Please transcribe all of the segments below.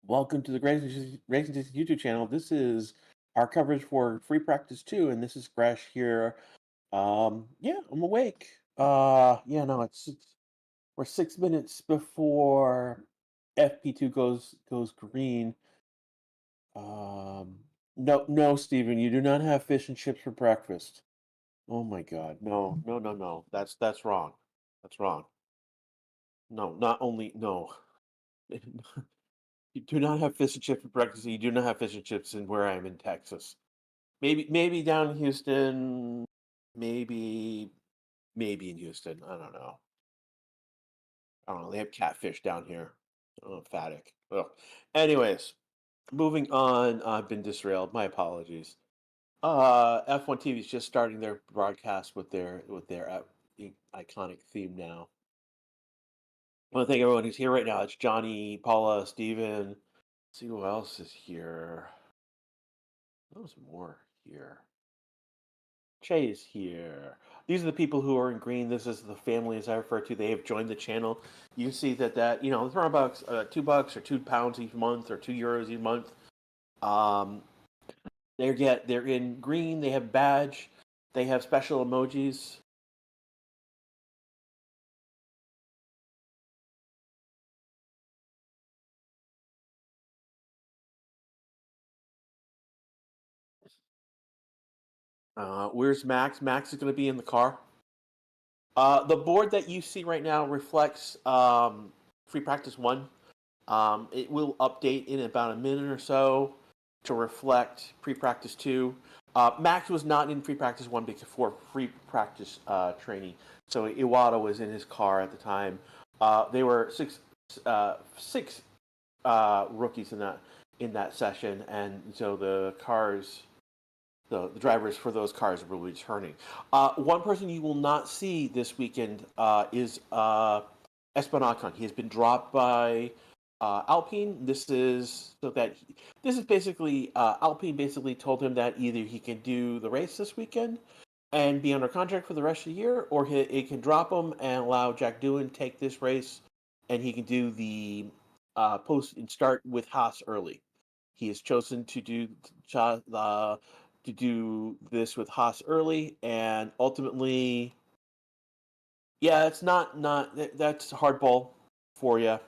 Welcome to the Racing System YouTube channel. This is our coverage for Free Practice 2, and this is Gresh here. Yeah, I'm awake. Yeah, no, we're 6 minutes before FP2 goes green. Um, no, Steven, you do not have fish and chips for breakfast. Oh my God, no, no, no, no. That's wrong. That's wrong. No, not only no. You do not have fish and chips for breakfast. You do not have fish and chips in where I am in Texas. Maybe down in Houston, maybe maybe in Houston. I don't know. They have catfish down here. Oh, Fatic. Ugh. Anyways, moving on. I've been disrailed. My apologies. F1 TV is just starting their broadcast with their iconic theme now. I want to thank everyone who's here right now. It's Johnny, Paula, Steven. Let's see who else is here. There's more here. Chase here. These are the people who are in green. This is the family, as I refer to. They have joined the channel. You see that $3 bucks, $2 or £2 each month or €2 each month. Um, they're in green. They have badge. They have special emojis. Where's Max? Max is going to be in the car. The board that you see right now reflects Free Practice 1. It will update in about a minute or so to reflect pre-practice 2. Max was not in pre-practice 1 before pre-practice training, so Iwata was in his car at the time. They were six rookies in that session, and so the drivers for those cars will be returning. One person you will not see this weekend is Esteban Ocon. He has been dropped by Alpine. This is basically Alpine basically told him that either he can do the race this weekend and be under contract for the rest of the year, or he can drop him and allow Jack Doohan take this race, and he can do the post and start with Haas early. He has chosen to do this with Haas early, and ultimately, yeah, it's not that's hardball for you.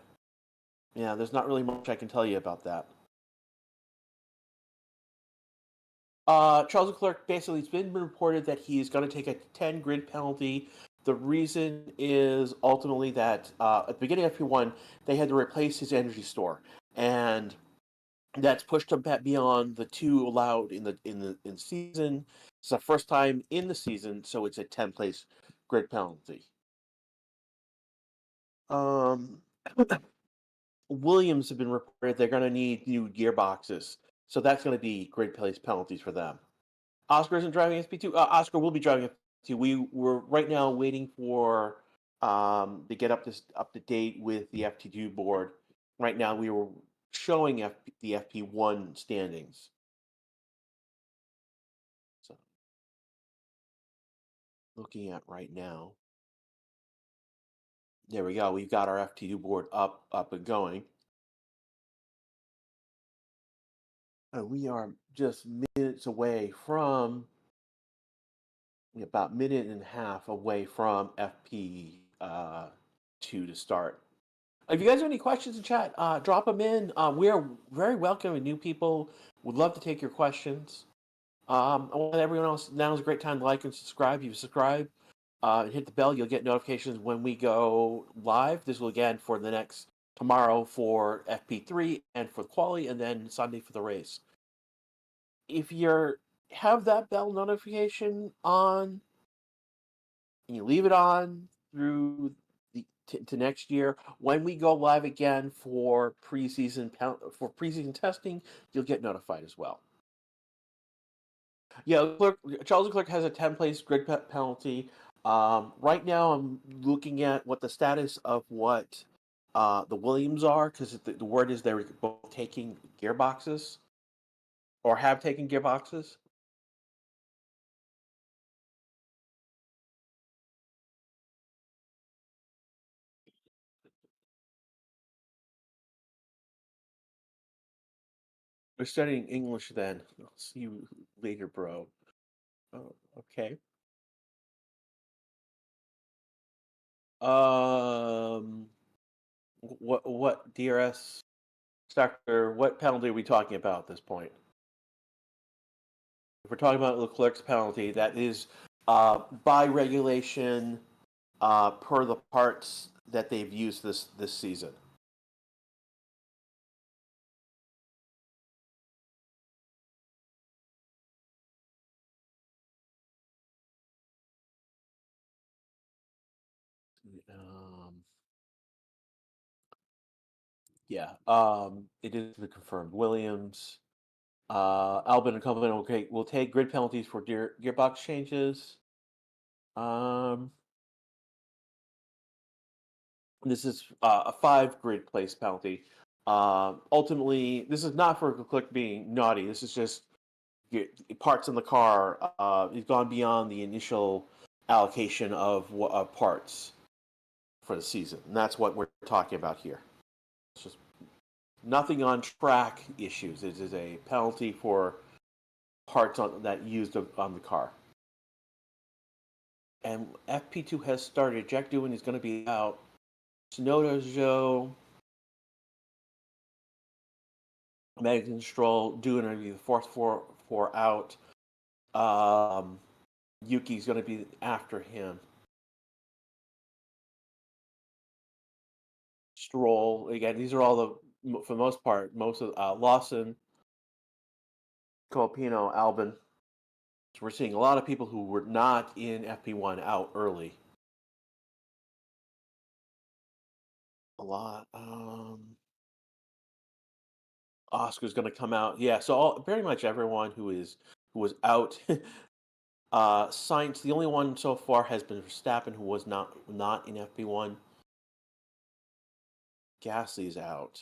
Yeah, there's not really much I can tell you about that. Charles Leclerc basically, it's been reported that he's going to take a 10 grid penalty. The reason is ultimately that at the beginning of P1, they had to replace his energy store, and that's pushed him beyond the two allowed in season. It's the first time in the season, so it's a 10 place grid penalty. Um, Williams have been reported they're going to need new gearboxes, so that's going to be grid place penalties for them. Oscar isn't driving SP2. Oscar will be driving SP2. We were right now waiting for to get up to date with the FT2 board. Right now, we were showing the FP1 standings. So, looking at right now, there we go. We've got our FT2 board up and going. And we are just minutes away from about minute and a half away from FP2 to start. If you guys have any questions in chat, drop them in. We are very welcoming new people. Would love to take your questions. I want everyone else. Now is a great time to like and subscribe. If you subscribe, and hit the bell, you'll get notifications when we go live. This will again for the next tomorrow for FP3 and for the quali, and then Sunday for the race. If you're have that bell notification on, and you leave it on through to next year. When we go live again for preseason testing, you'll get notified as well. Yeah, Charles Leclerc has a 10 place grid penalty. Right now, I'm looking at what the status of what the Williams are, because the word is they're both taking gearboxes or have taken gearboxes. We're studying English then. I'll see you later, bro. Oh, okay. Um, what DRS sector? What penalty are we talking about at this point? If we're talking about Leclerc's penalty, that is by regulation per the parts that they've used this season. Um, yeah, it is confirmed. Williams, Albin and Company will take grid penalties for gearbox changes. Um, this is a 5 grid place penalty. Ultimately, this is not for Leclerc being naughty. This is just parts in the car. It's gone beyond the initial allocation of parts for the season, and that's what we're talking about here. It's just nothing on track issues. It is a penalty for parts that used on the car. And FP2 has started. Jack Doohan is going to be out. Tsunoda, Zhou, Megan Stroll, Doohan going to be the fourth four out. Yuki's going to be after him. Stroll again. These are all for the most part, most of Lawson, Copino, Albin. So we're seeing a lot of people who were not in FP1 out early. A lot. Oscar's going to come out. Yeah, so very much everyone who was out. Sainz, the only one so far has been Verstappen, who was not in FP1. Gasly's out.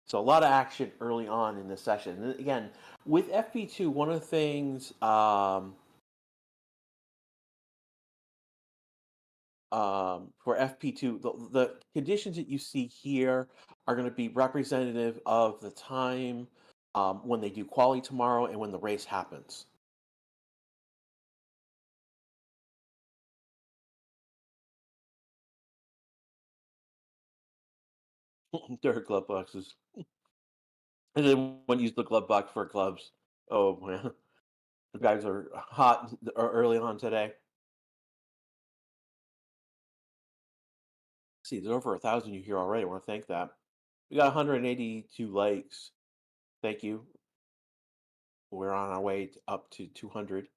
So a lot of action early on in the session. And again, with FP2, one of the things for FP2, the conditions that you see here are going to be representative of the time when they do quali tomorrow and when the race happens. There are glove boxes. And then when you use the glove box for gloves, oh man, the guys are hot early on today. See, there's over 1,000 you here already. I want to thank that. We got 182 likes. Thank you. We're on our way up to 200.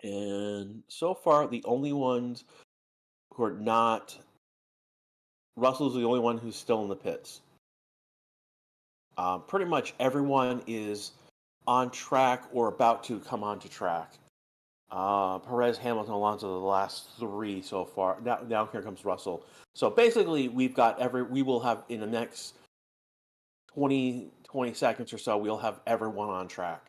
And so far, the only ones who are not, Russell's the only one who's still in the pits. Pretty much everyone is on track or about to come onto track. Perez, Hamilton, Alonso, the last 3 so far. Now here comes Russell. So basically, we will have in the next 20 seconds or so, we'll have everyone on track.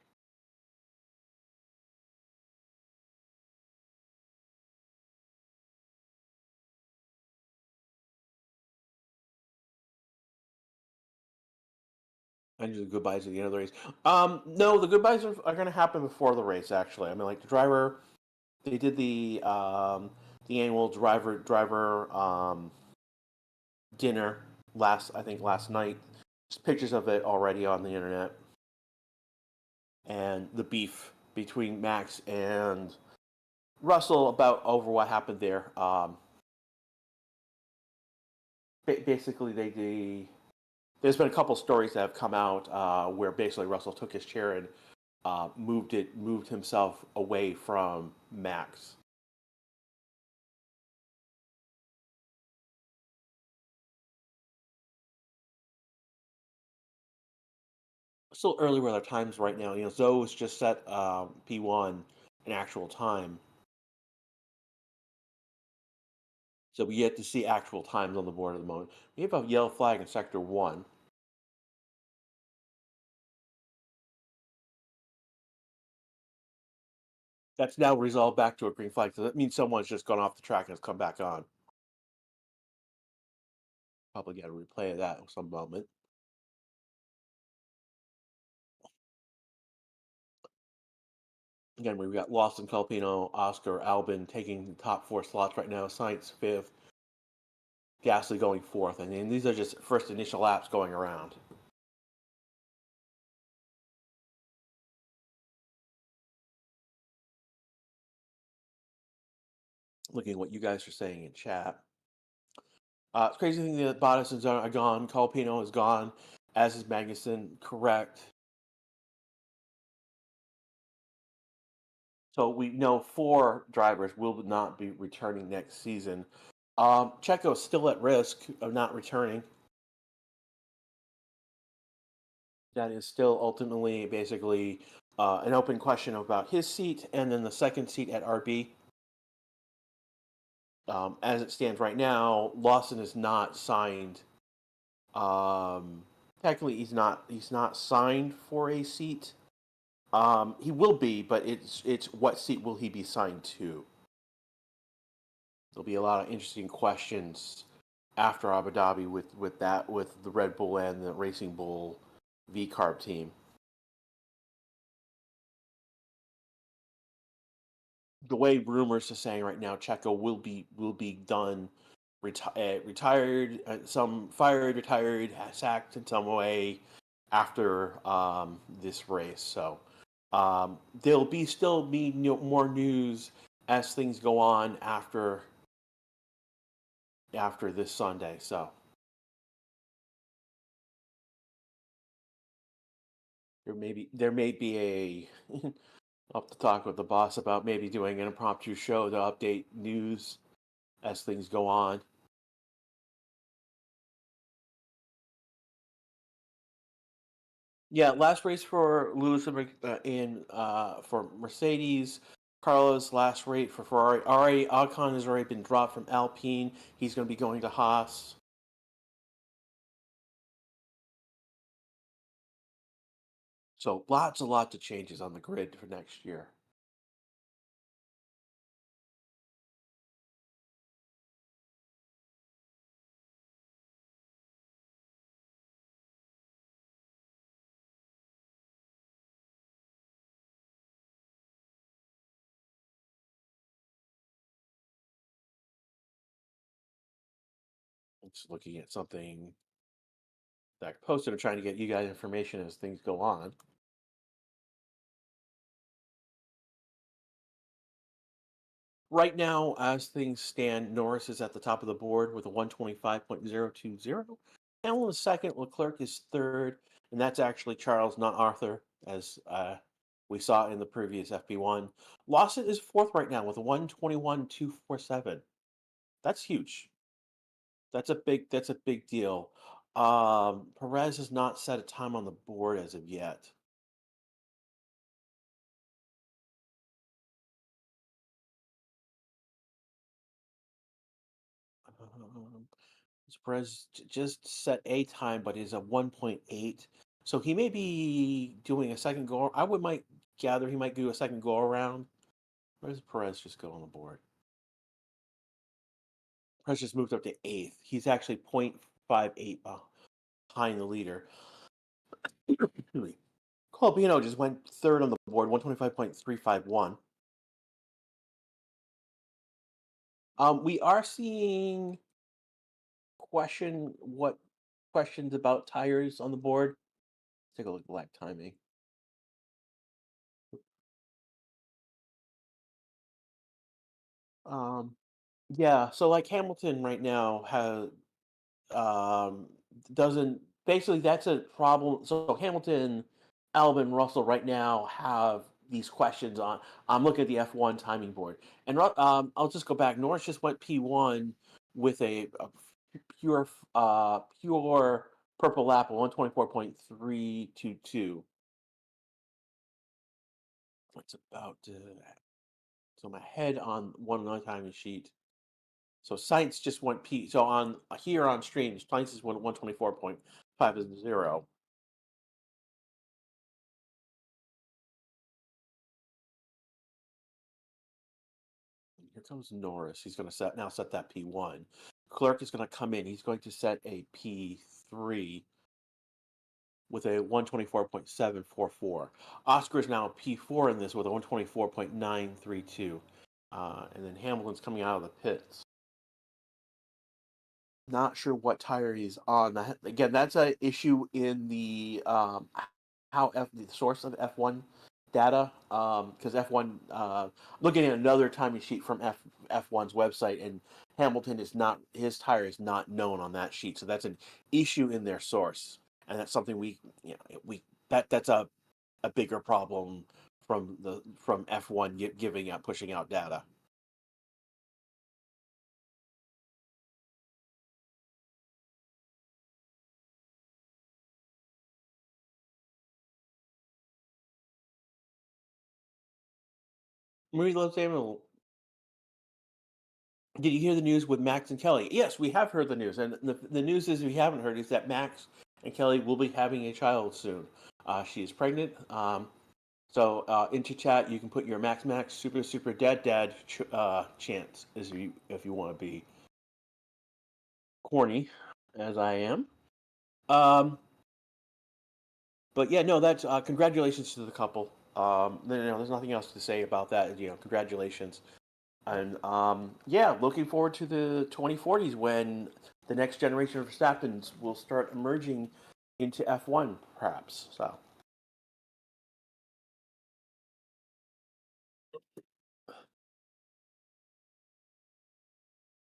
And do the goodbyes at the end of the race. No, the goodbyes are going to happen before the race. Actually, I mean, like the driver, they did the annual driver dinner last night. There's pictures of it already on the internet, and the beef between Max and Russell about over what happened there. Basically, there's been a couple stories that have come out where basically Russell took his chair and moved himself away from Max. Still early with our times right now. Zoe's just set P1 an actual time, so we get to see actual times on the board at the moment. We have a yellow flag in Sector 1. That's now resolved back to a green flag, so that means someone's just gone off the track and has come back on. Probably get a replay of that at some moment. Again, we've got Lawson, Filipino, Oscar, Albin taking the top four slots right now. Science fifth, Gasly going fourth. And these are just first initial laps going around. Looking at what you guys are saying in chat. It's crazy thing that Bottas and Zone are gone. Filipino is gone, as is Magnussen. Correct. So we know 4 drivers will not be returning next season. Checo is still at risk of not returning. That is still ultimately basically an open question about his seat and then the second seat at RB. As it stands right now, Lawson is not signed. Technically, he's not signed for a seat. He will be, but it's what seat will he be signed to? There'll be a lot of interesting questions after Abu Dhabi with the Red Bull and the Racing Bull V Carb team. The way rumors are saying right now, Checo will be done, retired, some fired, retired, sacked in some way after this race. So there'll be still be more news as things go on after this Sunday. So there may be a I'll have to talk with the boss about maybe doing an impromptu show to update news as things go on. Yeah, last race for Lewis for Mercedes. Carlos last race for Ferrari. Already Ocon has already been dropped from Alpine. He's going to be going to Haas. So lots of changes on the grid for next year. Just looking at something that I posted. I'm trying to get you guys information as things go on. Right now, as things stand, Norris is at the top of the board with a 125.020. Hamilton is second, Leclerc is third, and that's actually Charles, not Arthur, as we saw in the previous FP1. Lawson is fourth right now with a 121.247. That's huge. That's a big deal. Perez has not set a time on the board as of yet. Um, Perez just set a time, but is a 1.8. So he may be doing a second go. I would might gather he might do a second go around. Where does Perez just go on the board? Perez just moved up to eighth. He's actually 0.58 behind the leader. Colbino just went third on the board, 125.351. We are seeing questions about tires on the board. Take a look at lap timing. Um, yeah, so like Hamilton right now has um doesn't basically that's a problem. So Hamilton, Albin, Russell right now have these questions on. I'm looking at the F1 timing board, and I'll just go back. Norris just went P1 with a pure purple lap of 124.322. It's about so I'm ahead on one another timing sheet. So Science just went P. So on here on stream, Science is 124.50. Here comes Norris. He's going to set that P1. Leclerc is going to come in. He's going to set a P3 with a 124.744. Oscar is now a P4 in this with a 124.932. And then Hamilton's coming out of the pits. Not sure what tire he's on. Again, that's an issue in the the source of F1 data. Because F1, looking at another timing sheet from F1's website, and Hamilton is not, his tire is not known on that sheet, so that's an issue in their source, and that's something that's a bigger problem from F1 giving out pushing out data. Marie loves Samuel. Did you hear the news with Max and Kelly? Yes, we have heard the news, and the news is we haven't heard is that Max and Kelly will be having a child soon. She is pregnant. So into chat, you can put your Max Super Super Dad chance if you want to be corny, as I am. But yeah, no, that's congratulations to the couple. There's nothing else to say about that. Congratulations. And yeah, looking forward to the 2040s when the next generation of Verstappens will start emerging into F1, perhaps. So,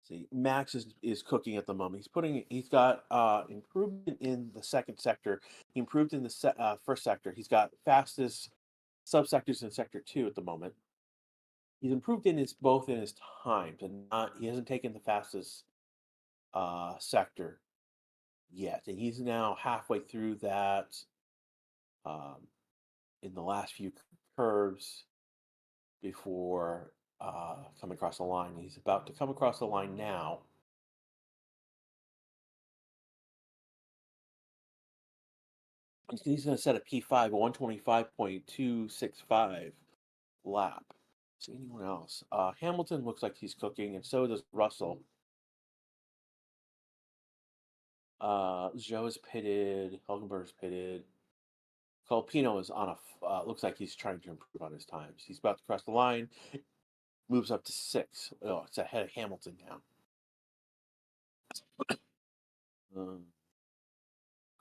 see, Max is cooking at the moment. He's got improvement in the second sector. He improved in the first sector. He's got fastest subsectors in sector 2 at the moment. He's improved in his both in his times, and he hasn't taken the fastest sector yet. And he's now halfway through that. Um, in the last few curves before coming across the line. He's about to come across the line now. He's going to set a P5, a 125.265 lap. See anyone else? Hamilton looks like he's cooking, and so does Russell. Joe is pitted. Hulkenberg's pitted. Colpino is on looks like he's trying to improve on his times. He's about to cross the line. Moves up to 6. Oh, it's ahead of Hamilton now.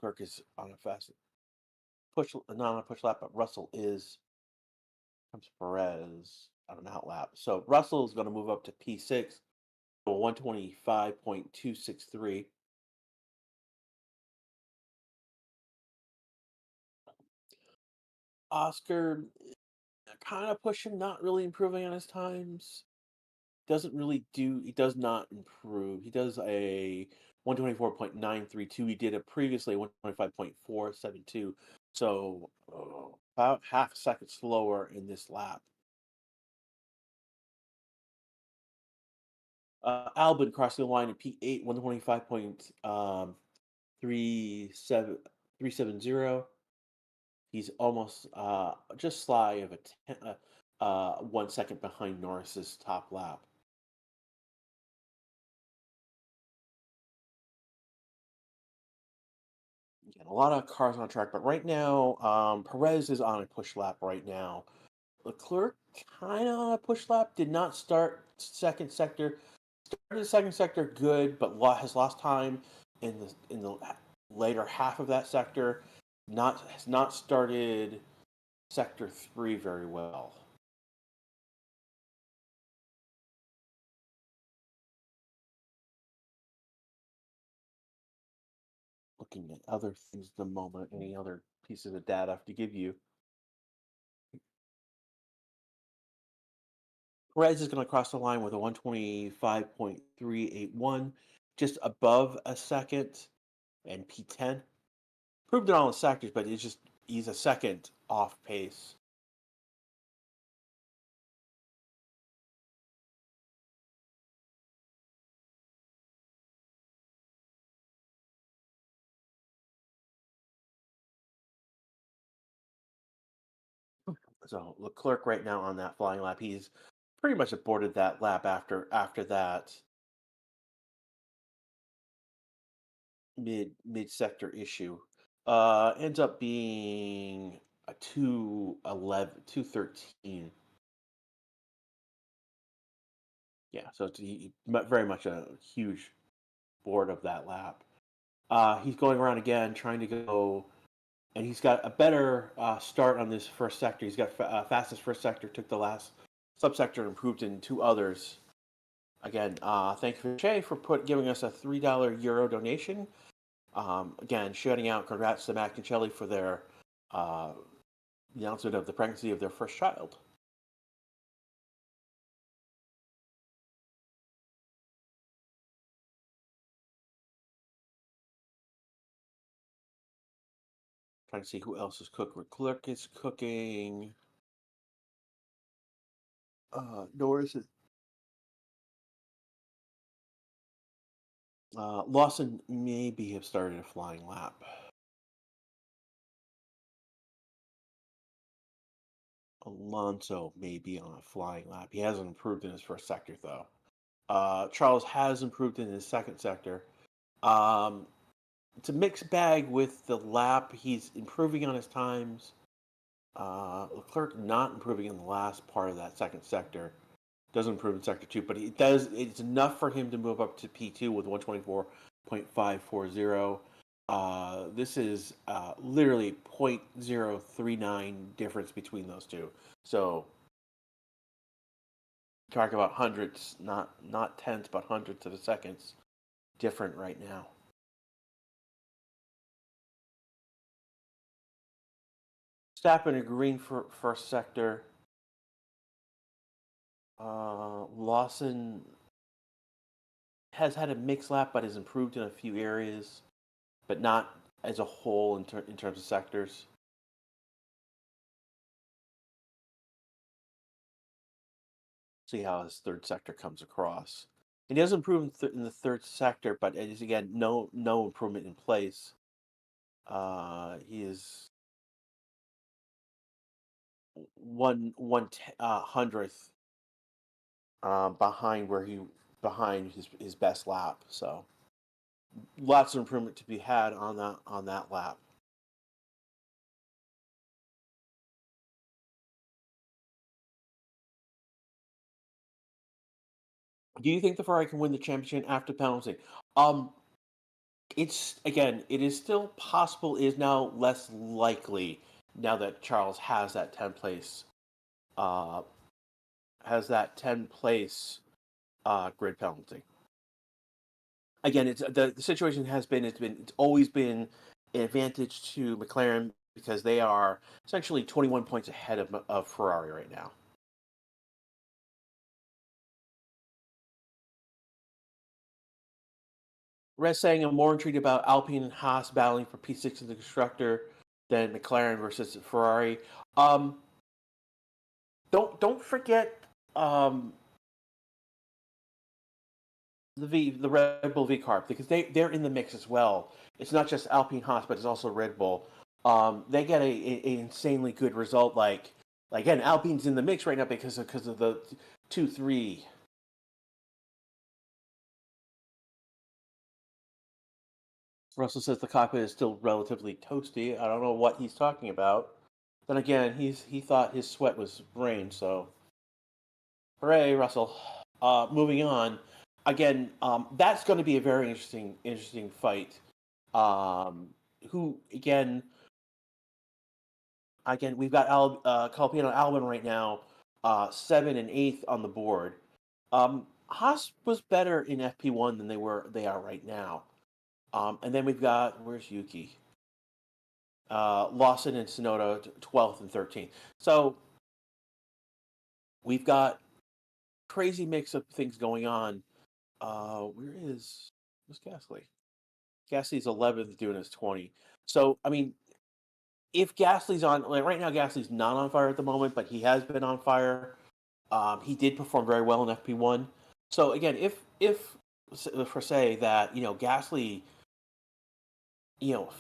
Kirk is on a fast not on a push lap, but Russell is comes Perez on an out lap. So Russell is going to move up to P6, 125.263. Oscar kind of pushing, not really improving on his times. He does not improve. He does a 124.932. He did it previously 125.472. So about half a second slower in this lap. Albin crossing the line in P8, 125.370. He's almost just sly of 1 second behind Norris's top lap. Again, a lot of cars on track, but right now, Perez is on a push lap right now. Leclerc kind of on a push lap. Did not start second sector. Started the second sector good, but has lost time in the later half of that sector. Has not started sector 3 very well. Looking at other things at the moment, any other pieces of data to give you. Perez is going to cross the line with a 125.381, just above a second, and P10. Proved it on the sectors, but he's a second off pace. So Leclerc right now on that flying lap, he's pretty much aborted that lap after that. mid sector issue. Ends up being a 2:11, 2:13. Yeah, so very much a huge board of that lap. He's going around again, trying to go, and he's got a better start on this first sector. He's got fastest first sector, took the last subsector, and improved in two others. Again, thank you, Shay, for giving us a $3 Euro donation. Again, shouting out congrats to Mac and Shelley for their uh, announcement of the pregnancy of their first child. Trying to see who else is cooking. Clerk is cooking. Norris is. Lawson maybe have started a flying lap. Alonso may be on a flying lap. He hasn't improved in his first sector though. Charles has improved in his second sector. Um, it's a mixed bag with the lap. He's improving on his times. Leclerc not improving in the last part of that second sector. Doesn't improve in sector two, but he does. It's enough for him to move up to P2 with 124.540. This is literally 0.039 difference between those two. So talk about hundreds, not tenths, but hundreds of seconds different right now. Stappen a green for first sector. Lawson has had a mixed lap, but has improved in a few areas, but not as a whole in terms of sectors. See how his third sector comes across. And he does improve in the third sector, but it is again no improvement in place. He is one hundredth behind his best lap. So lots of improvement to be had on that lap. Do you think the Ferrari can win the championship after penalty? Um, it's again, it is still possible. It is now less likely now that Charles uh, has that 10 place grid penalty. Again, it's the situation has been it's always been an advantage to McLaren because they are essentially 21 points ahead of Ferrari right now. Rest saying I'm more intrigued about Alpine and Haas battling for P6 in the constructor than McLaren versus Ferrari. Um, don't forget um, the Red Bull V car because they're in the mix as well. It's not just Alpine Haas, but it's also Red Bull. They get a insanely good result. Like again, Alpine's in the mix right now because of the 2-3. Russell says the cockpit is still relatively toasty. I don't know what he's talking about. Then again, he thought his sweat was rain, so hooray, Russell. Moving on. Again, that's going to be a very interesting fight. Um, who again we've got Calpino Albon right now, 7 and 8 on the board. Haas was better in FP1 than they are right now. And then we've got where's Yuki? Lawson and Sonoda 12th and 13th. So we've got crazy mix of things going on. Where's Gasly? Gasly's 11th, doing his 20. So I mean, if Gasly's on, like right now, Gasly's not on fire at the moment, but he has been on fire. He did perform very well in FP1. So again, if for say that Gasly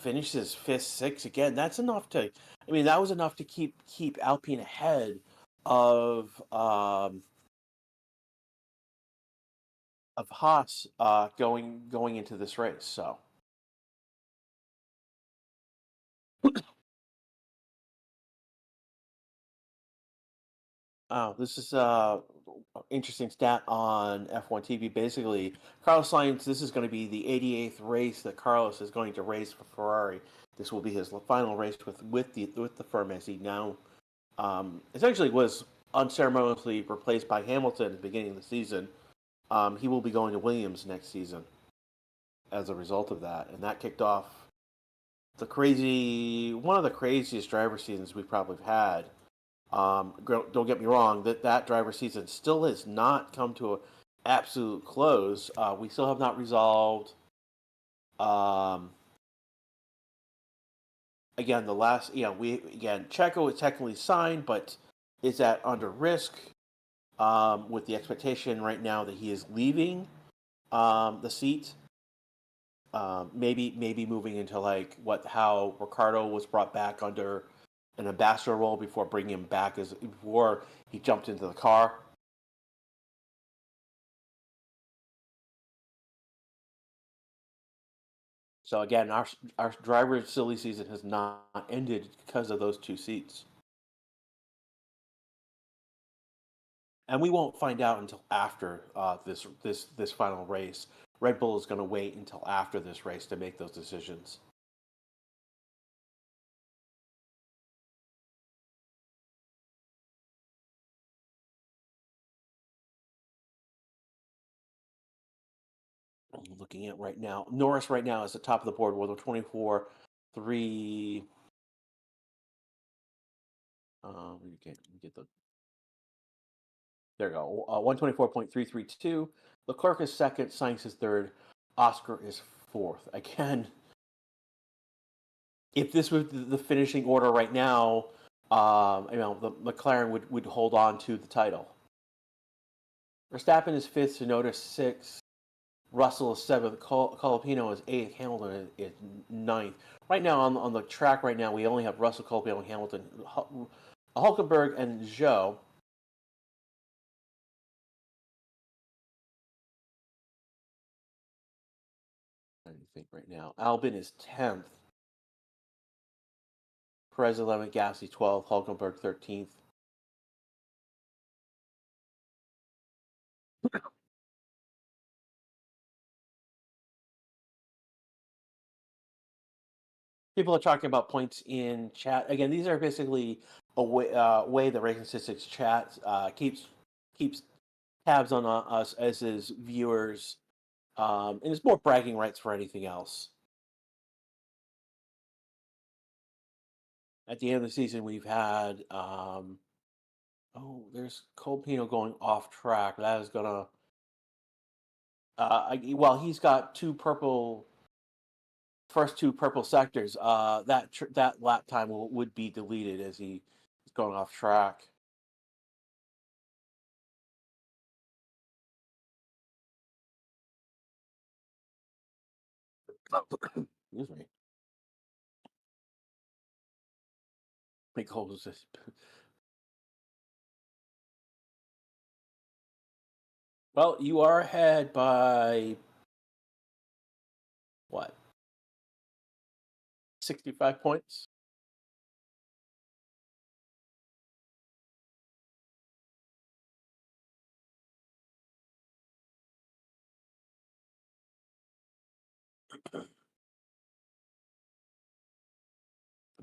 finishes fifth, sixth again, that's enough to. I mean, that was enough to keep Alpine ahead of Haas going into this race. So Oh, this is interesting stat on F1 TV. Basically, Carlos Sainz. This is going to be the 88th race that Carlos is going to race for Ferrari. This will be his final race with the firm, as he now essentially was unceremoniously replaced by Hamilton at the beginning of the season. He will be going to Williams next season as a result of that, and that kicked off one of the craziest driver seasons we've probably had. Don't get me wrong, that driver season still has not come to an absolute close. We still have not resolved. Um, Again, the last, Checo is technically signed, but is that under risk? With the expectation right now that he is leaving the seat. Maybe moving into like how Ricardo was brought back under an ambassador role before bringing him back as before he jumped into the car. So again, our driver silly season has not ended because of those two seats, and we won't find out until after this final race. Red Bull is going to wait until after this race to make those decisions. I'm looking at right now, Norris right now is at the top of the board with a 24.3. We get the there you go. 124.332. Leclerc is second. Sainz is third. Oscar is fourth. Again, if this was the finishing order right now, the McLaren would hold on to the title. Verstappen is fifth. Tsunoda sixth. Russell is seventh. Colapino is eighth. Hamilton is ninth. Right now on the track right now, we only have Russell, Colapino, Hamilton, Hulkenberg, and Zhou. I think right now Albin is 10th. Perez 11th. Gasly 12th. Hulkenberg 13th. People are talking about points in chat. Again, these are basically a way the Racing Statistics chat keeps tabs on us as his viewers, and it's more bragging rights for anything else. At the end of the season, we've had there's Colpino going off track. That is gonna well, he's got first two purple sectors. That lap time would be deleted as he's going off track. Excuse me. Big holes. Well, you are ahead by what? 65 points.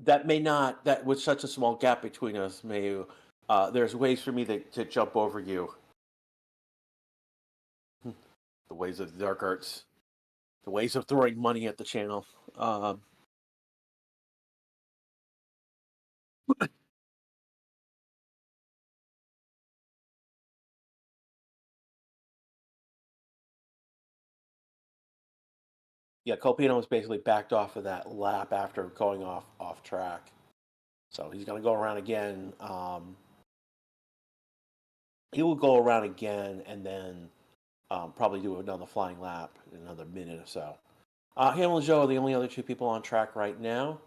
That may not. That with such a small gap between us, may there's ways for me to jump over you. The ways of the dark arts, the ways of throwing money at the channel. Yeah, Copino was basically backed off of that lap after going off track, so he's going to go around again. He will go around again and then probably do another flying lap in another minute or so. Hamilton and Joe are the only other two people on track right now.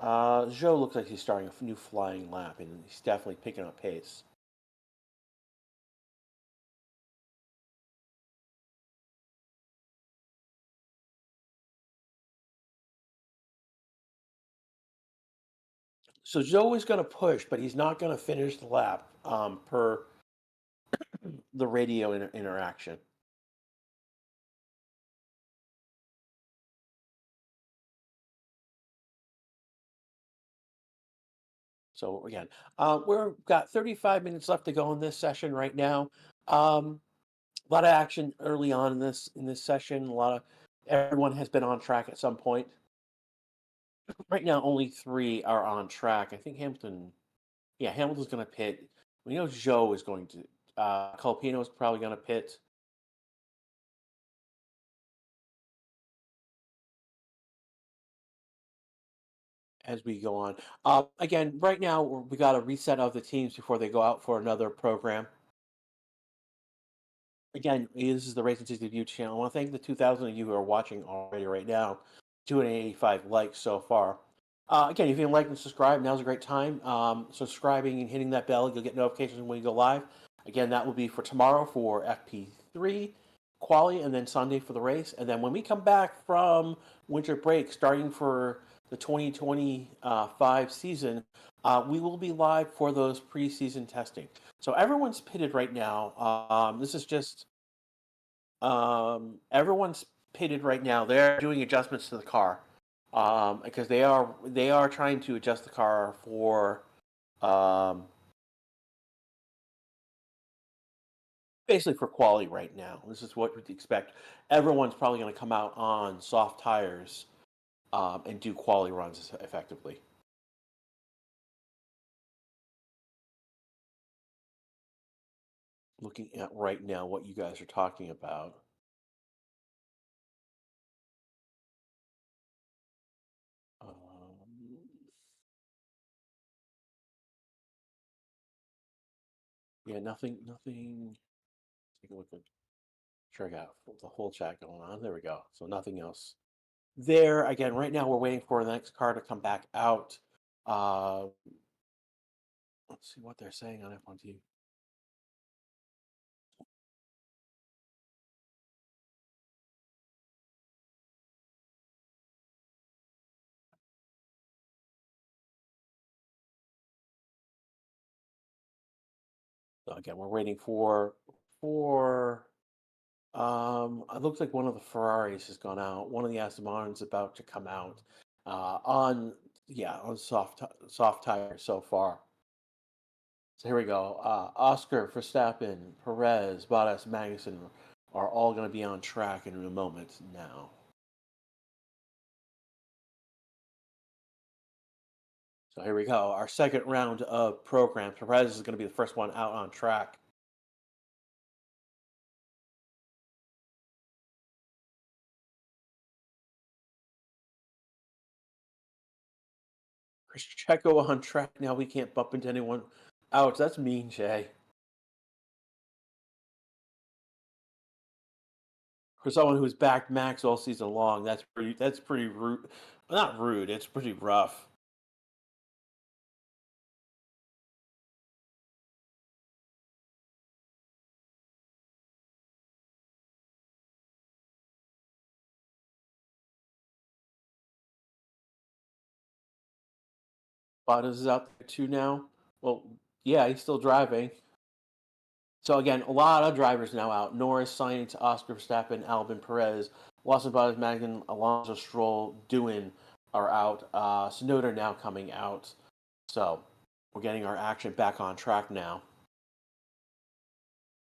Joe looks like he's starting a new flying lap, and he's definitely picking up pace. So Zhou is going to push, but he's not going to finish the lap per the radio interaction. So again, we've got 35 minutes left to go in this session right now. A lot of action early on in this session. A lot of everyone has been on track at some point. Right now, only three are on track. I think Hamilton. Yeah, Hamilton's going to pit. We know Joe is going to. Colpino is probably going to pit. As we go on. Again, right now we got a reset of the teams before they go out for another program. Again, this is the Racing 60 View channel. I want to thank the 2,000 of you who are watching already right now. 285 likes so far. Again, if you like and subscribe, now's a great time. Subscribing and hitting that bell, you'll get notifications when we go live. Again, that will be for tomorrow for FP3 quali, and then Sunday for the race. And then when we come back from winter break, starting for the 2025 season, we will be live for those preseason testing. So everyone's pitted right now. This is just everyone's pitted right now. They're doing adjustments to the car because they are trying to adjust the car for um, basically for quality right now. This is what we'd expect. Everyone's probably going to come out on soft tires and do quality runs effectively. Looking at right now what you guys are talking about. Um, yeah, nothing. Take a look at. Sure, I got the whole chat going on. There we go. So nothing else there. Again, right now we're waiting for the next car to come back out. Uh, let's see what they're saying on F1 TV. So again, we're waiting for it looks like one of the Ferraris has gone out. One of the Aston Martin's about to come out on on soft tires so far. So here we go. Oscar, Verstappen, Perez, Bottas, Magnussen are all going to be on track in a moment now. So here we go. Our second round of programs. Perez is going to be the first one out on track. Chris Checo on track now. We can't bump into anyone. Ouch, that's mean, Jay. For someone who's backed Max all season long, that's pretty rude. Not rude, it's pretty rough. Bottas is out there too now. Well, yeah, he's still driving. So again, a lot of drivers now out. Norris, Sainz, Oscar Verstappen, Albon, Perez, Lawson, Bottas, Magnussen, Alonso, Stroll, Doohan are out. Tsunoda now coming out. So we're getting our action back on track now.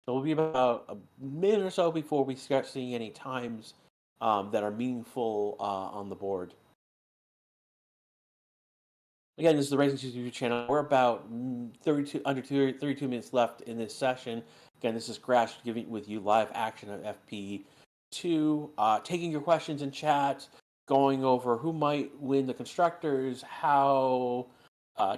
So we'll be about a minute or so before we start seeing any times that are meaningful on the board. Again, this is the Racing YouTube channel. We're about 32 minutes left in this session. Again, this is Crash giving with you live action of FP2, taking your questions in chat, going over who might win the constructors, how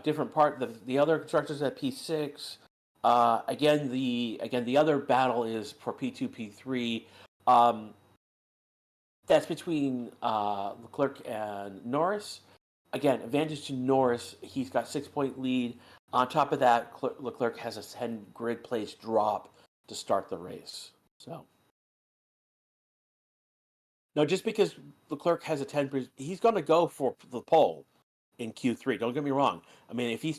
different part the other constructors at P6. Again, the other battle is for P2, P3. That's between Leclerc and Norris. Again, advantage to Norris. He's got 6-point lead. On top of that, Leclerc has a 10 grid place drop to start the race. So, no, just because Leclerc has a 10, he's going to go for the pole. in Q3. Don't get me wrong. I mean, if he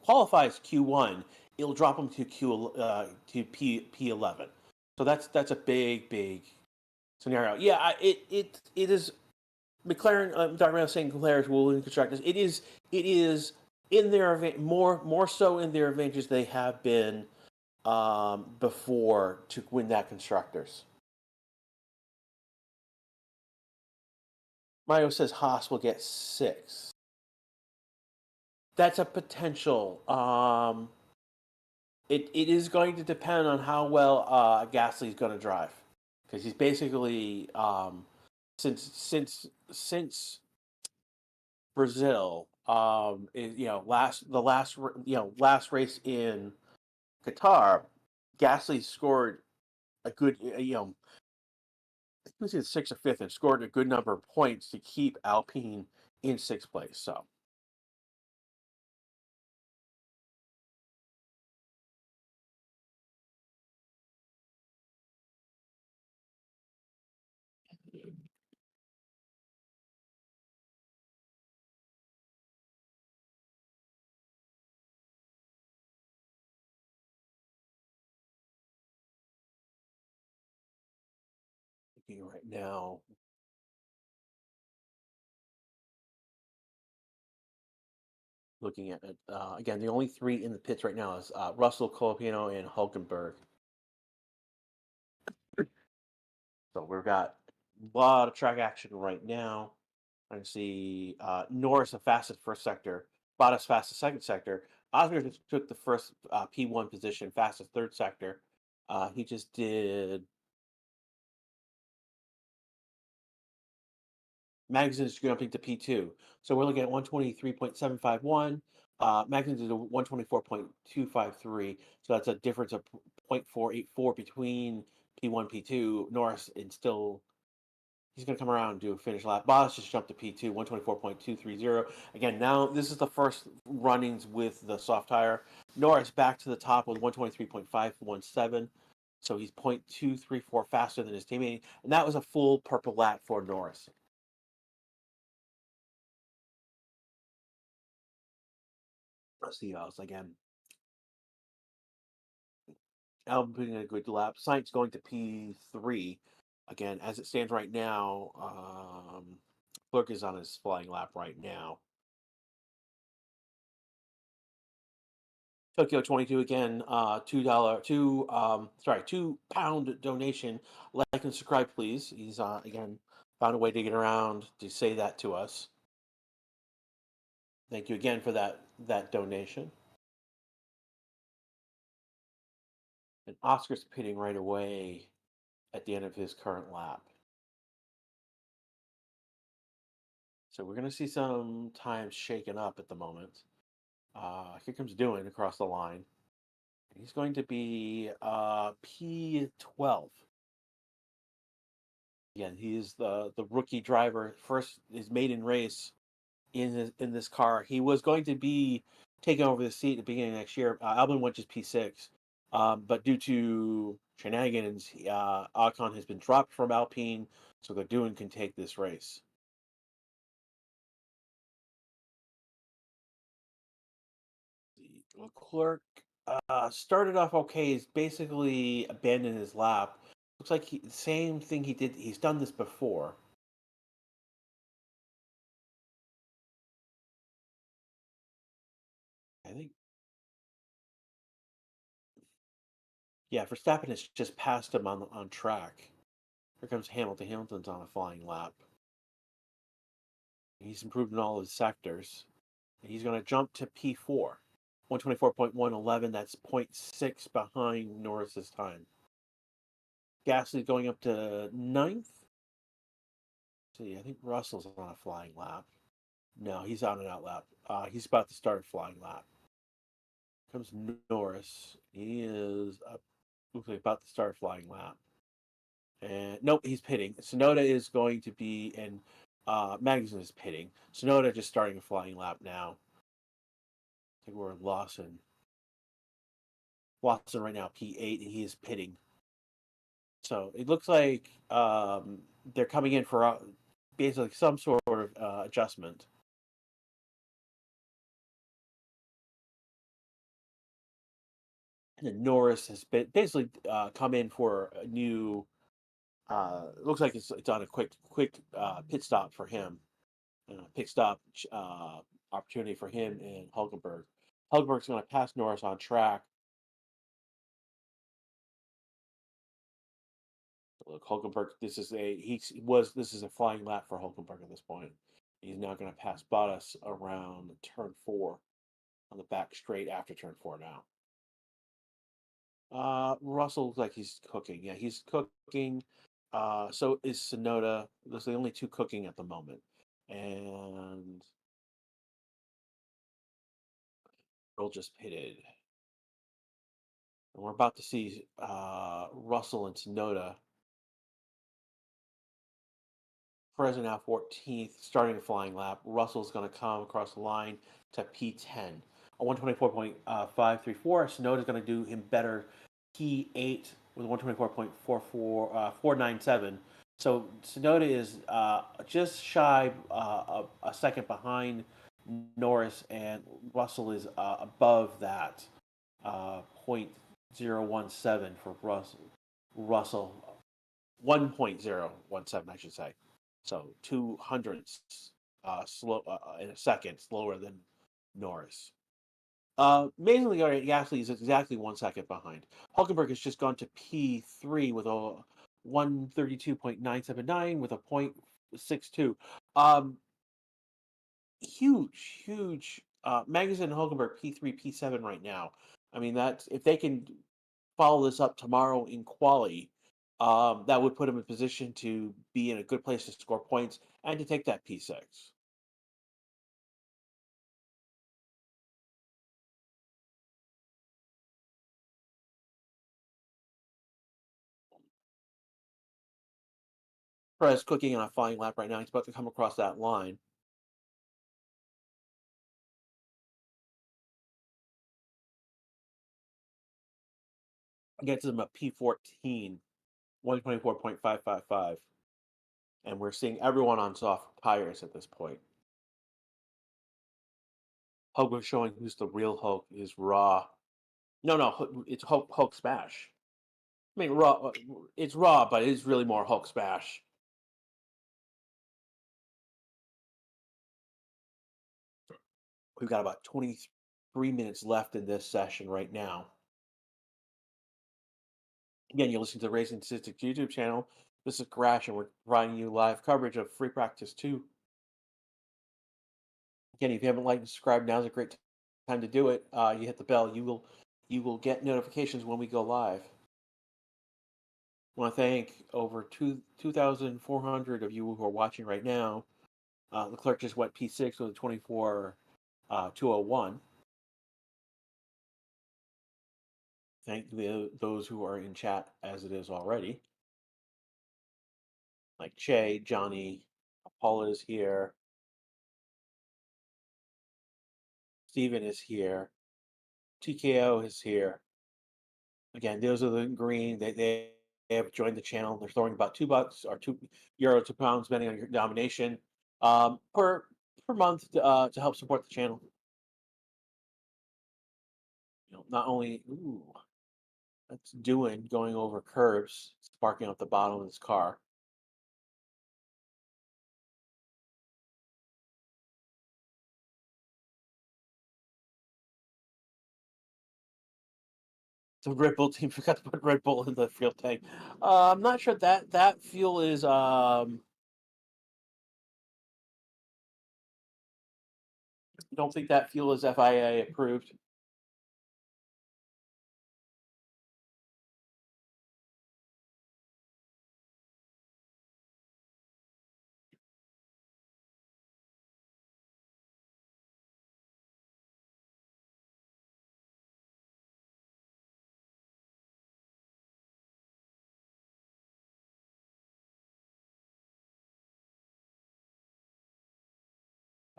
qualifies Q1, it'll drop him to to P11. So that's a big scenario. Yeah, it is. McLaren, Dr. Brown saying McLaren will win constructors. It is in their more so in their advantage they have been before to win that constructors. Mario says Haas will get 6. That's a potential. It is going to depend on how well Gasly's going to drive, because he's basically since Brazil, last race in Qatar, Gasly scored a good, I think he was in 6th or 5th, and scored a good number of points to keep Alpine in 6th place. So right now, looking at it again, the only 3 in the pits right now is Russell, Colapino, and Hulkenberg. So we've got a lot of track action right now. I can see Norris the fastest first sector, Bottas fastest second sector. Oscar just took the first P1 position, fastest third sector. He just did. Magnussen is jumping to P2. So we're looking at 123.751. Magnussen did a 124.253. So that's a difference of 0.484 between P1, P2. Norris and still he's going to come around and do a finish lap. Bottas just jumped to P2, 124.230. Again, now this is the first runnings with the soft tire. Norris back to the top with 123.517. So he's 0.234 faster than his teammate. And that was a full purple lap for Norris. Let's see else again. Albon putting in a good lap. Sainz going to P3. Again, as it stands right now, Clerk is on his flying lap right now. Tokyo 22 again, $2, £2 donation. Like and subscribe, please. He's again found a way to get around to say that to us. Thank you again for that donation. And Oscar's pitting right away at the end of his current lap. So we're going to see some times shaken up at the moment. Here comes Doohan across the line. He's going to be P12. Again, he is the rookie driver, first his maiden race in this car. He was going to be taking over the seat at the beginning of next year. Albon went just P6, but due to shenanigans, Ocon has been dropped from Alpine, so Doohan can take this race. Leclerc started off okay. He's basically abandoned his lap. Looks like the same thing he did. He's done this before. I think. Yeah, Verstappen has just passed him on track. Here comes Hamilton. Hamilton's on a flying lap. He's improved in all his sectors. He's going to jump to P4. 124.111. That's 0.6 behind Norris's time. Gasly going up to 9th. See, I think Russell's on a flying lap. No, he's on an out lap. He's about to start a flying lap. Comes Norris. He is looks like about to start a flying lap. And nope, he's pitting. Sonoda is going to be, and Magnussen is pitting. Sonoda just starting a flying lap now. I think we're in Lawson. Lawson right now, P8, and he is pitting. So it looks like they're coming in for basically some sort of adjustment. And then Norris has been basically come in for a new. It looks like it's on a quick pit stop for him. Pit stop opportunity for him and Hulkenberg. Hulkenberg's going to pass Norris on track. Look, Hulkenberg. This is a flying lap for Hulkenberg at this point. He's now going to pass Bottas around turn 4 on the back straight after turn 4 now. Russell looks like he's cooking. Yeah, he's cooking. So is Sonoda. Those are the only two cooking at the moment. And Earl just pitted. And we're about to see Russell and Sonoda. Perez are now 14th, starting a flying lap. Russell's going to come across the line to P10. A 124.534. Sonoda's going to do him better. P8 with 124.497. So Sonoda is just shy a second behind Norris, and Russell is above that. 0.017 for Russell 1.017, I should say. So 200ths in a second slower than Norris. Amazingly, Gasly is exactly 1 second behind. Hulkenberg has just gone to P3 with a 132.979 with a 0.62. Huge. Magnussen and Hulkenberg P3, P7 right now. I mean, that's if they can follow this up tomorrow in quali, that would put them in position to be in a good place to score points and to take that P6. Perez cooking on a flying lap right now. He's about to come across that line. Gets him a P14, 124.555. And we're seeing everyone on soft tires at this point. Hulk showing who's the real Hulk is Raw. No, it's Hulk Smash. I mean, Raw. It's Raw, but it's really more Hulk Smash. We've got about 23 minutes left in this session right now. Again, you're listening to the Racing Statistics YouTube channel. This is Crash, and we're providing you live coverage of Free Practice 2. Again, if you haven't liked and subscribed, now's a great time to do it. You hit the bell. You will get notifications when we go live. I want to thank over 2,400 of you who are watching right now. Leclerc just went P6 with a 24.201. Thank those who are in chat as it is already. Like Che, Johnny, Paula is here. Steven is here. TKO is here. Again, those are the green. They have joined the channel. They're throwing about $2 or €2, £2, depending on your denomination, per month to help support the channel. Not only that's doing going over curbs, sparking up the bottom of his car. The Red Bull team forgot to put Red Bull in the fuel tank. I'm not sure that fuel is. Don't think that fuel is FIA approved.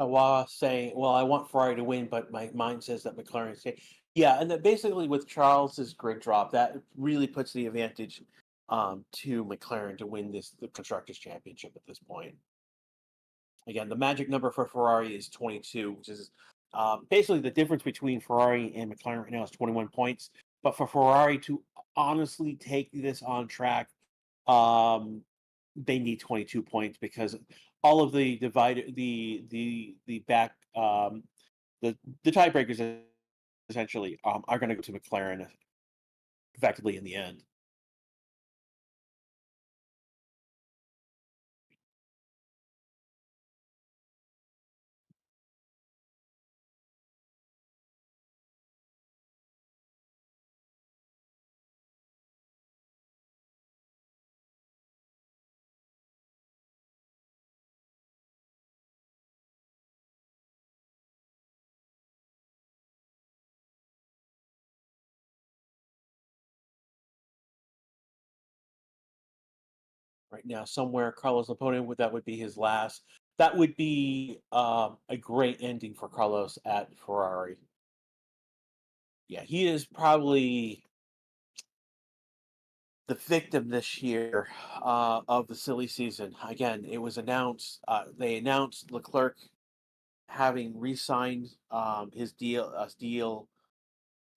While saying, "Well, I want Ferrari to win, but my mind says that McLaren is safe." Yeah, and then basically with Charles's grid drop, that really puts the advantage to McLaren to win the constructors championship at this point. Again, the magic number for Ferrari is 22, which is basically the difference between Ferrari and McLaren right now is 21 points. But for Ferrari to honestly take this on track, um, they need 22 points because all of the divided the back the tiebreakers essentially are going to go to McLaren effectively in the end. Right now, somewhere Carlos' opponent would be his last. That would be a great ending for Carlos at Ferrari. Yeah, he is probably the victim this year of the silly season. Again, it was announced. They announced Leclerc having re-signed his deal,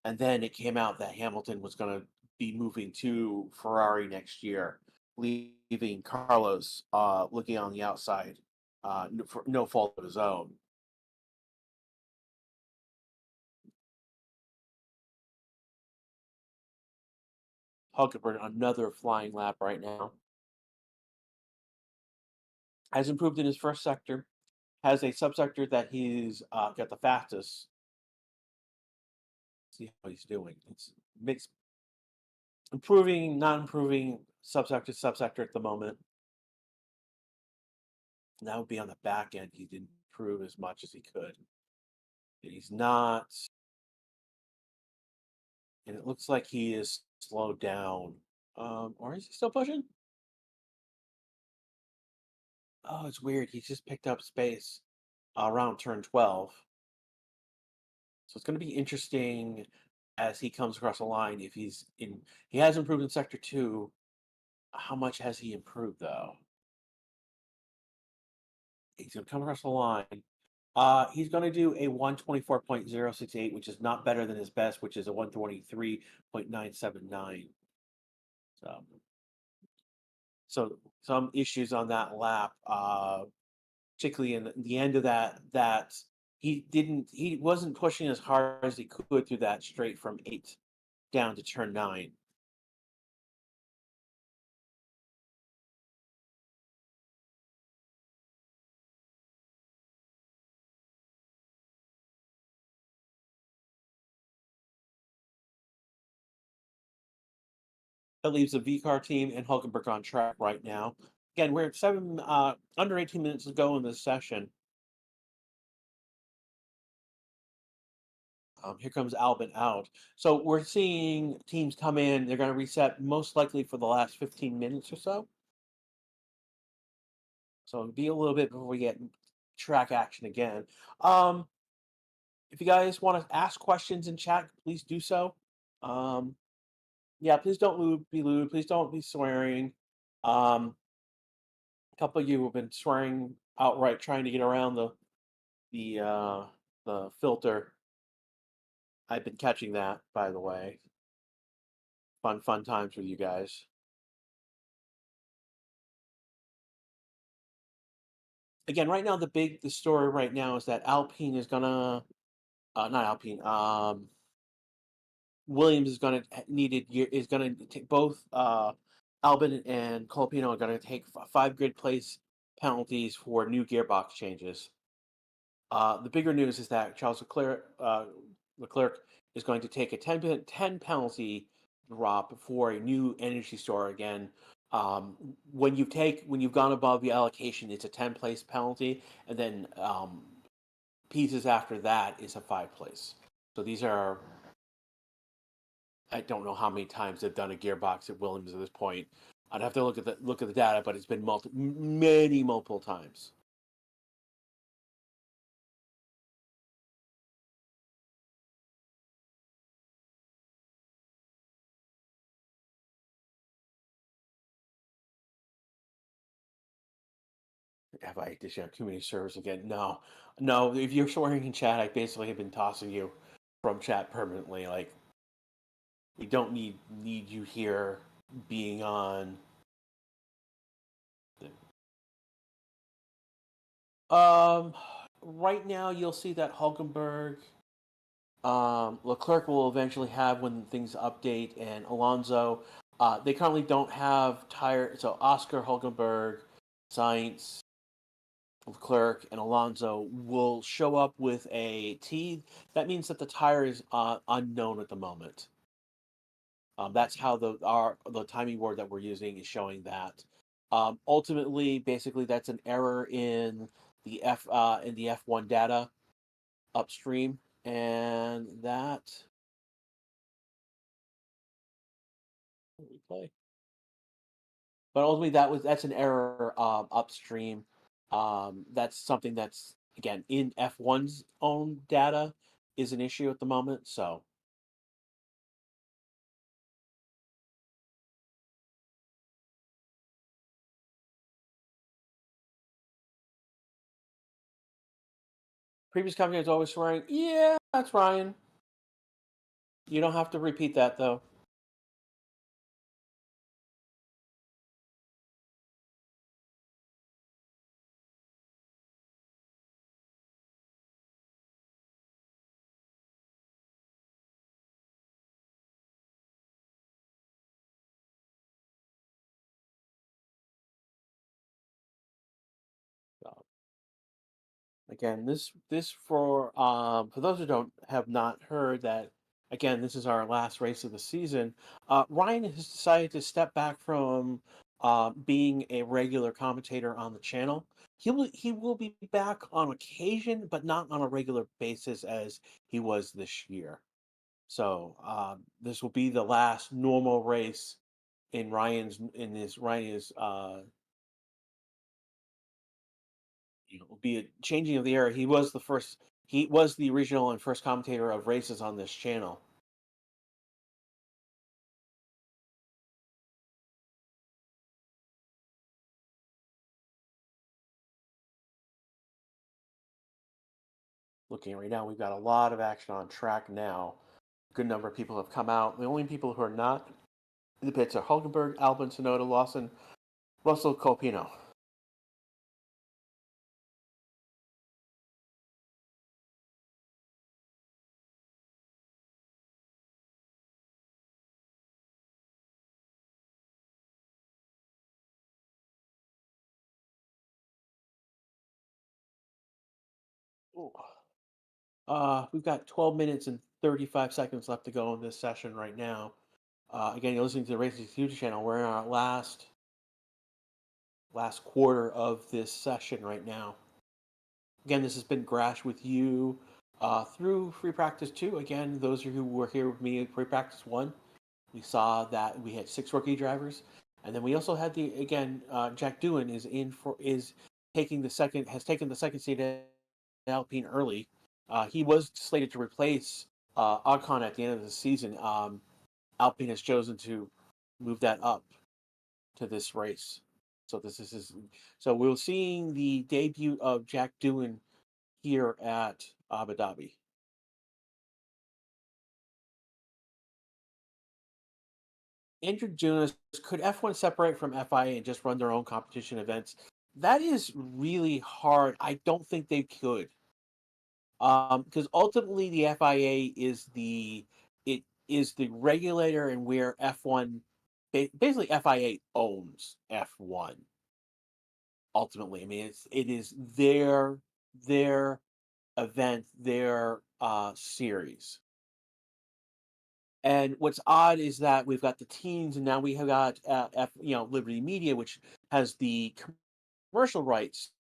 and then it came out that Hamilton was going to be moving to Ferrari next year, leaving Carlos looking on the outside, for no fault of his own. Hulkenberg, another flying lap right now, has improved in his first sector, has a subsector that he's got the fastest. See how he's doing. It's mixed, improving, not improving, subsector, subsector at the moment. And that would be on the back end. He didn't improve as much as he could. He's not, and it looks like he is slowed down. Or is he still pushing? Oh, it's weird. He's just picked up space around turn 12. So it's going to be interesting as he comes across the line. If he's in, he has improved in sector 2. How much has he improved though? He's going to come across the line. He's going to do a 124.068, which is not better than his best, which is a 123.979. So, so some issues on that lap, particularly in the end of that he wasn't pushing as hard as he could through that straight from 8 down to turn 9. That leaves the VCAR team and Hulkenberg on track right now. Again, we're at under 18 minutes to go in this session. Here comes Albin out. So we're seeing teams come in. They're going to reset most likely for the last 15 minutes or so. So it'll be a little bit before we get track action again. Um, if you guys want to ask questions in chat, please do so. Yeah, please don't be lewd. Please don't be swearing. A couple of you have been swearing outright, trying to get around the uh, the filter. I've been catching that, by the way. Fun times with you guys. Again, right now the story right now is that Alpine is gonna not Alpine. Williams is gonna needed is gonna take both Albin and Colapino are gonna take 5 grid place penalties for new gearbox changes. The bigger news is that Leclerc is going to take a 10 penalty drop for a new energy store again. When you've gone above the allocation, it's a 10 place penalty, and then pieces after that is a 5 place. So these are, I don't know how many times they've done a gearbox at Williams at this point. I'd have to look at the data, but it's been many multiple times. Have I dished community service again? No, no. If you're swearing in chat, I basically have been tossing you from chat permanently. Like We don't need you here being on. Um, right now you'll see that Hulkenberg, Leclerc will eventually have when things update, and Alonso. They currently don't have tire. So Oscar, Hulkenberg, Sainz, Leclerc, and Alonso will show up with a T. That means that the tire is unknown at the moment. That's how the timing board that we're using is showing that. Ultimately, basically, that's an error in the F1 data upstream, and that replay. But ultimately, that's an error upstream. That's something that's again in F1's own data is an issue at the moment. So previous company is always swearing. Yeah, that's Ryan. You don't have to repeat that though. So, again, this for those who don't have not heard that, again, this is our last race of the season. Ryan has decided to step back from being a regular commentator on the channel. He will be back on occasion, but not on a regular basis as he was this year. So this will be the last normal race in Ryan's will be a changing of the era. He was the original and first commentator of races on this channel. Looking right now, we've got a lot of action on track now. A good number of people have come out. The only people who are not in the pits are Hulkenberg, Albon, Sonoda, Lawson, Russell, Copino. Ooh. We've got 12 minutes and 35 seconds left to go in this session right now. Again, you're listening to the Racing Future channel. We're in our last quarter of this session right now. Again, this has been Grash with you through Free Practice 2. Again, those of you who were here with me at Free Practice 1, we saw that we had 6 rookie drivers. And then we also had Jack Doohan is taken the second seat at Alpine early. He was slated to replace Ocon at the end of the season. Alpine has chosen to move that up to this race. So so we're seeing the debut of Jack Doohan here at Abu Dhabi. Andrew Jonas, could F1 separate from FIA and just run their own competition events? That is really hard. I don't think they could. Because ultimately the FIA is the regulator and where F1 basically FIA owns F1 ultimately. I mean it is their event, their series. And what's odd is that we've got the teams, and now we have got Liberty Media, which has the commercial rights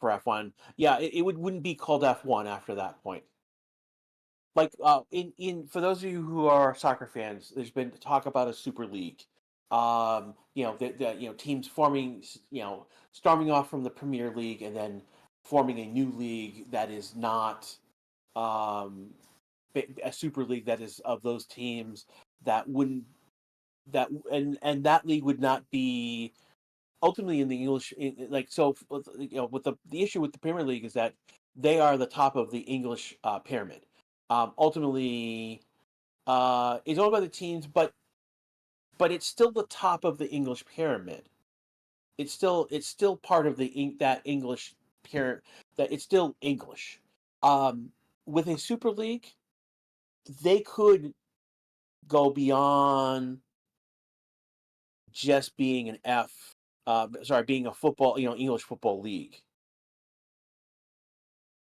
for F1. Yeah, it wouldn't be called F1 after that point. Like in for those of you who are soccer fans, there's been talk about a super league. Teams forming, storming off from the Premier League and then forming a new league that is not um, a super league that is of those teams that wouldn't that and that league would not be ultimately in the English like so with the issue with the Premier League is that they are the top of the English pyramid. Ultimately, It's owned by the teams, but it's still the top of the English pyramid. It's still part of that English pyramid. That it's still English. Um, with a Super League, they could go beyond just being an being a football, English football league.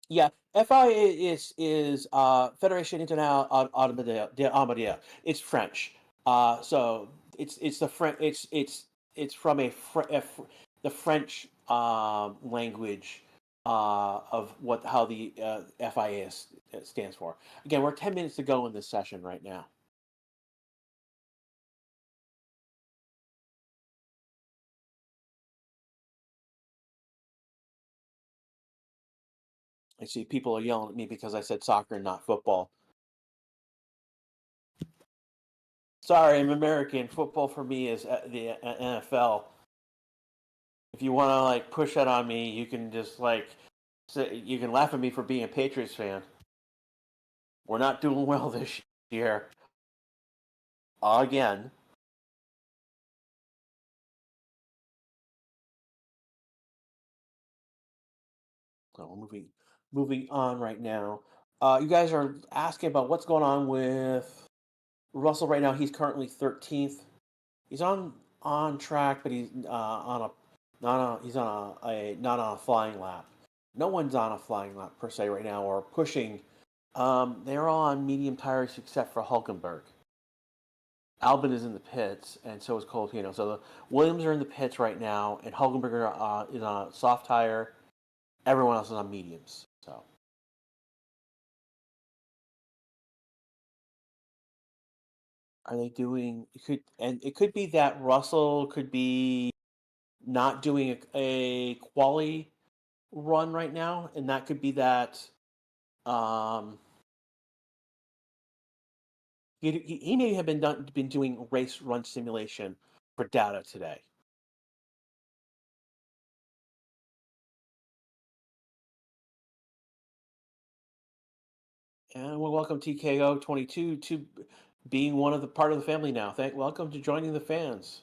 Yeah, FIA is Fédération Internationale d'Armada. It's French. So it's the French. It's from the French language of how the FIA stands for. Again, we're 10 minutes to go in this session right now. I see people are yelling at me because I said soccer and not football. Sorry, I'm American. Football for me is the NFL. If you want to like push that on me, you can just you can laugh at me for being a Patriots fan. We're not doing well this year. Again. So moving on right now. You guys are asking about what's going on with Russell right now. He's currently 13th. He's on track, but he's on a not on he's on a not on a flying lap. No one's on a flying lap per se right now or pushing. They're all on medium tires except for Hulkenberg. Albon is in the pits, and so is Colapino. So the Williams are in the pits right now, and Hulkenberg is on a soft tire. Everyone else is on mediums. So are they doing? It could be that Russell could be not doing a quali run right now, and that could be that um, he may have been doing race run simulation for data today. And we'll welcome TKO 22 to being one of the part of the family now. Welcome to joining the fans.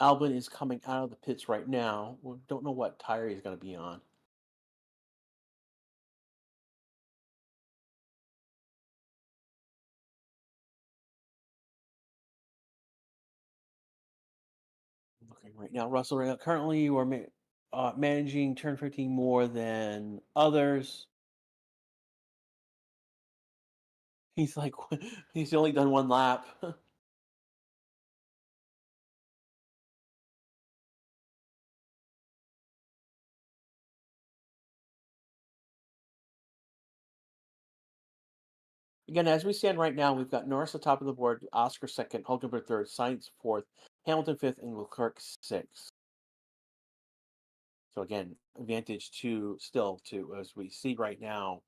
Albin is coming out of the pits right now. We don't know what tire he's going to be on. Looking right now, Russell. Right now, currently, you are managing turn 15 more than others. He's like, he's only done one lap. Again, as we stand right now, we've got Norris at the top of the board, Oscar second, Hulkenberg third, Sainz fourth, Hamilton fifth, and Leclerc sixth. So again, advantage to as we see right now,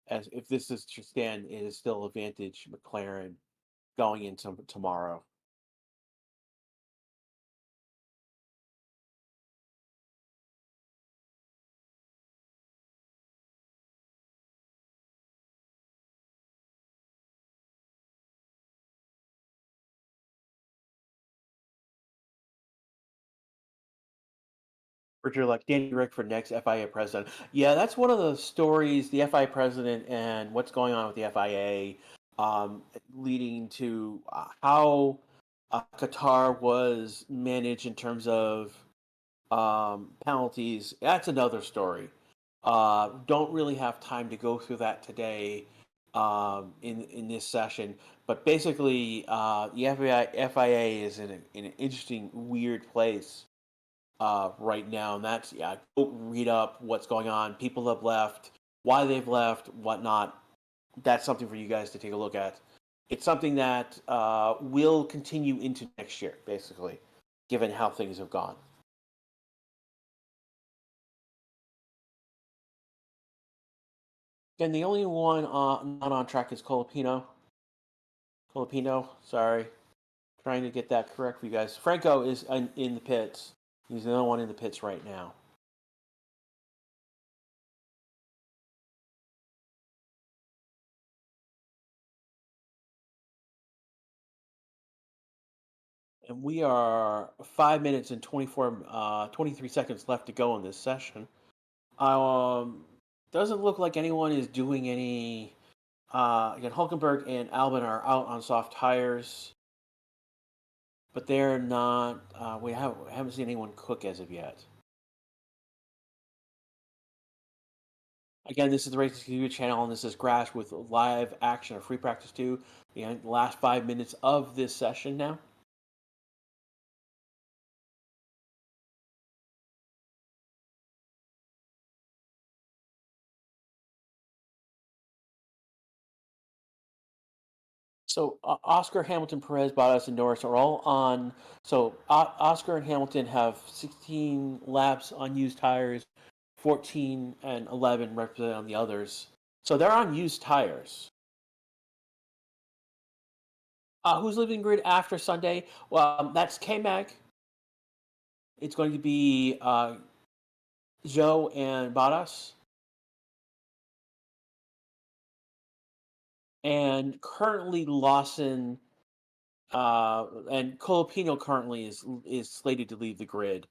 as if this is to stand, it is still advantage McLaren going into tomorrow. Richard elect Danny Rick for next FIA president. Yeah, that's one of the stories, the FIA president and what's going on with the FIA, leading to how Qatar was managed in terms of penalties. That's another story. Don't really have time to go through that today in this session. But basically, the FIA is in an interesting, weird place right now, and that's Go read up what's going on. People have left, why they've left, whatnot. That's something for you guys to take a look at. It's something that will continue into next year, basically, given how things have gone. And the only one not on track is Colapino. Colapino, sorry. Trying to get that correct for you guys. Franco is in the pits. He's the only one in the pits right now. And we are 5 minutes and 23 seconds left to go in this session. Um, doesn't look like anyone is doing any. Again, Hulkenberg and Albon are out on soft tires, but they're not. We haven't seen anyone cook as of yet. Again, this is the Racing TV channel, and this is Grash with live action of Free Practice 2. The last 5 minutes of this session now. So Oscar, Hamilton, Perez, Bottas, and Norris are all on. So Oscar and Hamilton have 16 laps on used tires, 14 and 11 represented on the others. So they're on used tires. Who's leaving grid after Sunday? Well, that's K Mag. It's going to be Joe and Bottas. And currently Lawson and Colapino currently is slated to leave the grid.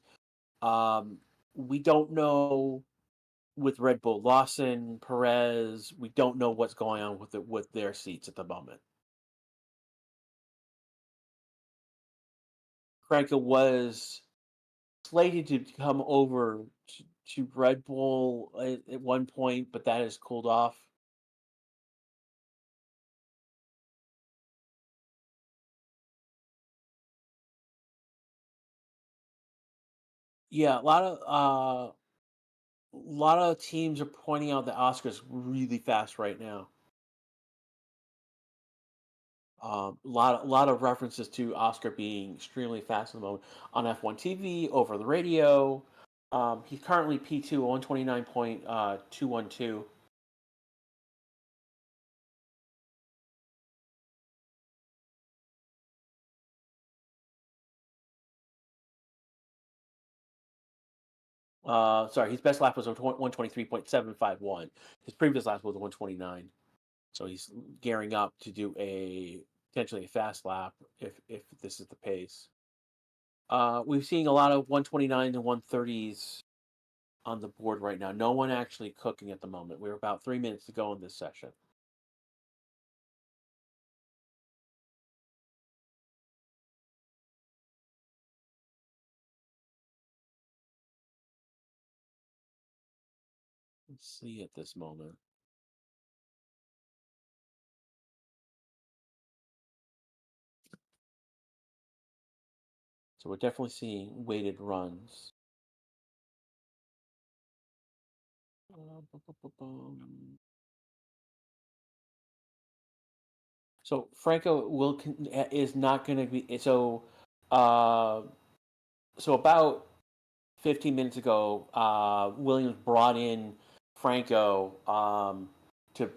We don't know with Red Bull, Lawson, Perez. We don't know what's going on with their seats at the moment. Franco was slated to come over to Red Bull at one point, but that has cooled off. Yeah, a lot of teams are pointing out that Oscar's really fast right now. A lot of references to Oscar being extremely fast at the moment on F1 TV, over the radio. He's currently P2 129.212. Sorry, his best lap was 123.751. His previous lap was 129. So he's gearing up to do a potentially a fast lap if this is the pace. We've seen a lot of 129 and 130s on the board right now. No one actually cooking at the moment. We're about 3 minutes to go in this session. Let's see at this moment. So we're definitely seeing weighted runs. So Franco is not going to be Uh, so about 15 minutes ago, Williams brought in Franco to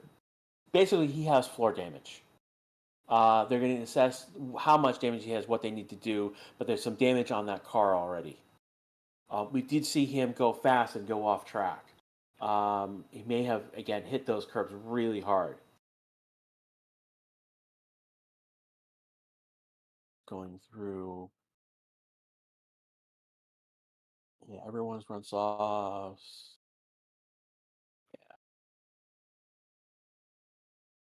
basically he has floor damage. They're going to assess how much damage he has, what they need to do, but there's some damage on that car already. We did see him go fast and go off track. He may have again hit those curbs really hard. Going through, yeah, everyone's run softs.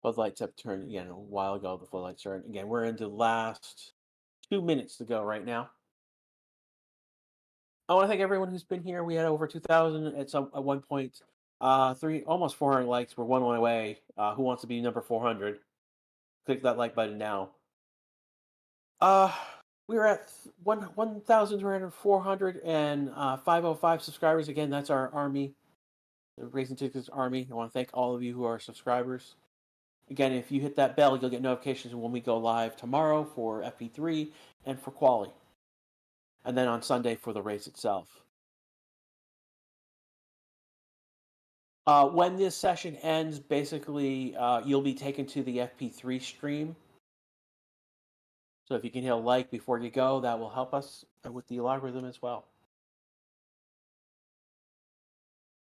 Floodlights have turned again a while ago. The floodlights turned again. We're into the last 2 minutes to go right now. I want to thank everyone who's been here. We had over 2,000 at one point. Three almost 400 likes. We're one away. Who wants to be number 400? Click that like button now. Uh, we're at 1,300, and 505 subscribers. Again, that's our army, the Racing Tickets Army. I want to thank all of you who are subscribers. Again, if you hit that bell, you'll get notifications when we go live tomorrow for FP3 and for Quali, and then on Sunday for the race itself. When this session ends, basically, you'll be taken to the FP3 stream. So if you can hit a like before you go, that will help us with the algorithm as well.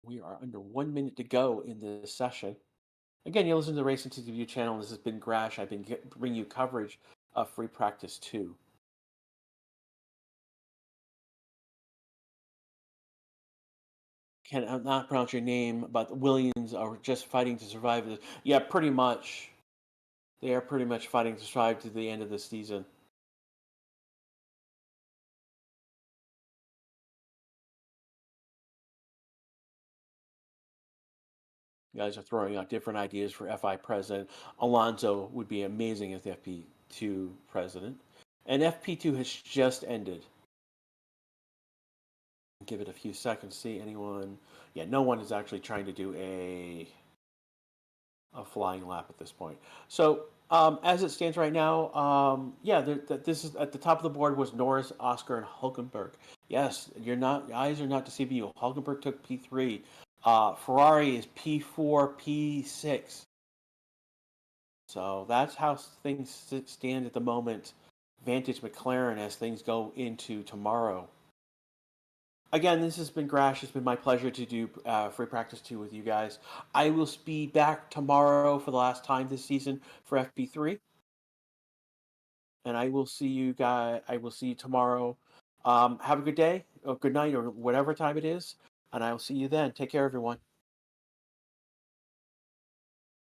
We are under 1 minute to go in this session. Again, you listen to the Racing TV channel. This has been Grash. I've been bringing you coverage of Free Practice 2. can not pronounce your name, but the Williams are just fighting to survive this. Yeah, pretty much. They are pretty much fighting to survive to the end of the season. You guys are throwing out different ideas for FI president. Alonso would be amazing as the FP2 president. And FP2 has just ended. Give it a few seconds. See anyone? Yeah, no one is actually trying to do a flying lap at this point. So as it stands right now, yeah, this is at the top of the board was Norris, Oscar, and Hulkenberg. Yes, you're not. Your eyes are not deceiving you. Hulkenberg took P3. Ferrari is P4, P6. So that's how things stand at the moment. Vantage McLaren as things go into tomorrow. Again, this has been Grash. It's been my pleasure to do free practice 2 with you guys. I will be back tomorrow for the last time this season for FP3, and I will see you guys. I will see you tomorrow. Have a good day, or good night, or whatever time it is, and I will see you then. Take care, everyone.